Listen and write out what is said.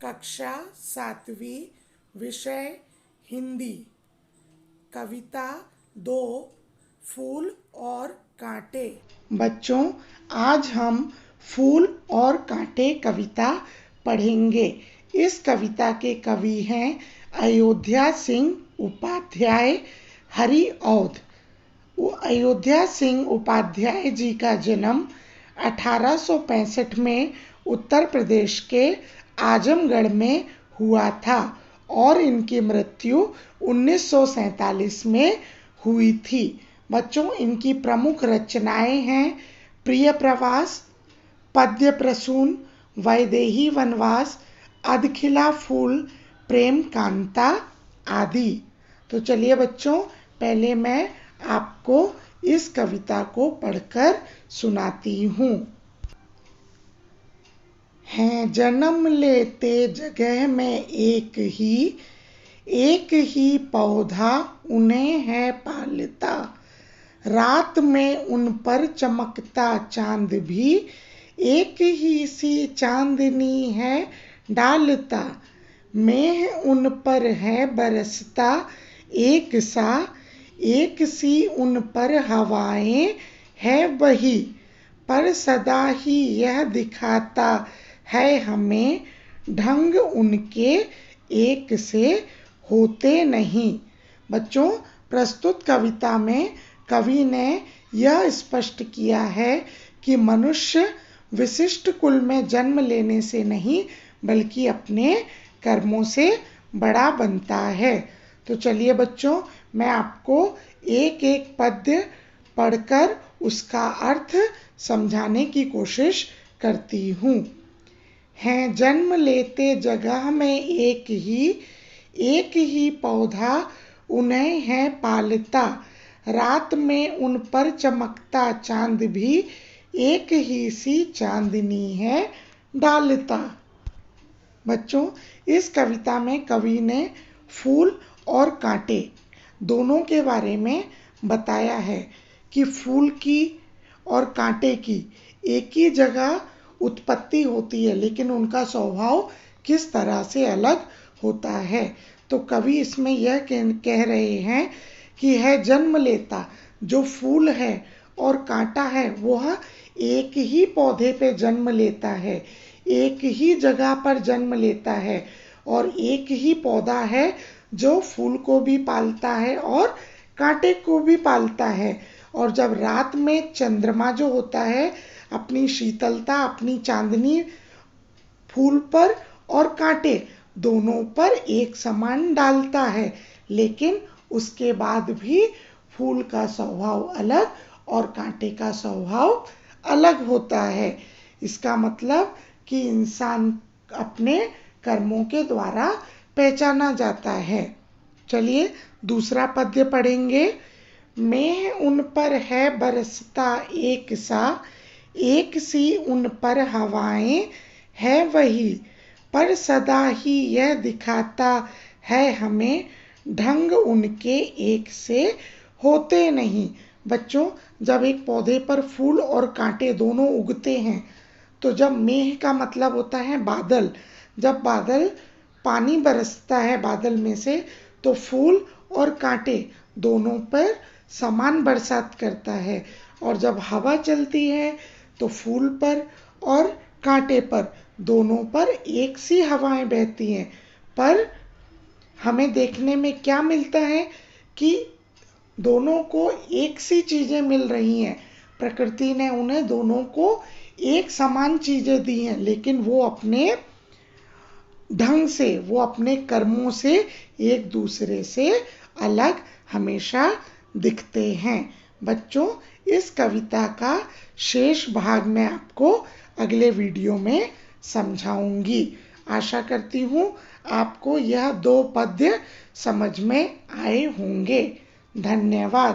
कक्षा 7वीं, विषय हिंदी। कविता 2, फूल और कांटे। बच्चों, आज हम फूल और कांटे कविता पढ़ेंगे। इस कविता के कवि हैं अयोध्या सिंह उपाध्याय हरिऔध। अयोध्या सिंह उपाध्याय जी का जन्म 1865 में उत्तर प्रदेश के आजमगढ़ में हुआ था और इनकी मृत्यु 1947 में हुई थी। बच्चों, इनकी प्रमुख रचनाएं हैं प्रिय प्रवास, पद्य प्रसून, वैदेही वनवास, अधखिला फूल, प्रेम कांता आदि। तो चलिए बच्चों, पहले मैं आपको इस कविता को पढ़कर सुनाती हूँ। हैं जन्म लेते जगह में एक ही पौधा उन्हें है पालता। रात में उन पर चमकता चांद भी एक ही सी चांदनी है डालता। मेह उन पर है बरसता एक सी उन पर हवाएं है वही। पर सदा ही यह दिखाता है हमें ढंग उनके एक से होते नहीं। बच्चों, प्रस्तुत कविता में कवि ने यह स्पष्ट किया है कि मनुष्य विशिष्ट कुल में जन्म लेने से नहीं बल्कि अपने कर्मों से बड़ा बनता है। तो चलिए बच्चों, मैं आपको एक एक पद्य पढ़कर उसका अर्थ समझाने की कोशिश करती हूँ। हैं जन्म लेते जगह में एक ही पौधा उन्हें है पालता। रात में उन पर चमकता चांद भी एक ही सी चांदनी है डालता। बच्चों, इस कविता में कवि ने फूल और कांटे दोनों के बारे में बताया है कि फूल की और कांटे की एक ही जगह उत्पत्ति होती है, लेकिन उनका स्वभाव किस तरह से अलग होता है। तो कवि इसमें यह कह रहे हैं कि है जन्म लेता, जो फूल है और कांटा है वह एक ही पौधे पे जन्म लेता है, एक ही जगह पर जन्म लेता है और एक ही पौधा है जो फूल को भी पालता है और कांटे को भी पालता है। और जब रात में चंद्रमा जो होता है अपनी शीतलता, अपनी चांदनी फूल पर और कांटे दोनों पर एक समान डालता है, लेकिन उसके बाद भी फूल का स्वभाव अलग और कांटे का स्वभाव अलग होता है। इसका मतलब कि इंसान अपने कर्मों के द्वारा पहचाना जाता है। चलिए दूसरा पद्य पढ़ेंगे। मेह उन पर है बरसता एक सी उन पर हवाएं है वही। पर सदा ही यह दिखाता है हमें ढंग उनके एक से होते नहीं। बच्चों, जब एक पौधे पर फूल और कांटे दोनों उगते हैं तो जब मेह का मतलब होता है बादल, जब बादल पानी बरसता है बादल में से तो फूल और कांटे दोनों पर समान बरसात करता है। और जब हवा चलती है तो फूल पर और कांटे पर दोनों पर एक सी हवाएं बहती हैं। पर हमें देखने में क्या मिलता है कि दोनों को एक सी चीजें मिल रही हैं। प्रकृति ने उन्हें दोनों को एक समान चीजें दी हैं, लेकिन वो अपने ढंग से, वो अपने कर्मों से एक दूसरे से अलग हमेशा दिखते हैं। बच्चों, इस कविता का शेष भाग मैं आपको अगले वीडियो में समझाऊंगी। आशा करती हूँ आपको यह 2 पद्य समझ में आए होंगे। धन्यवाद।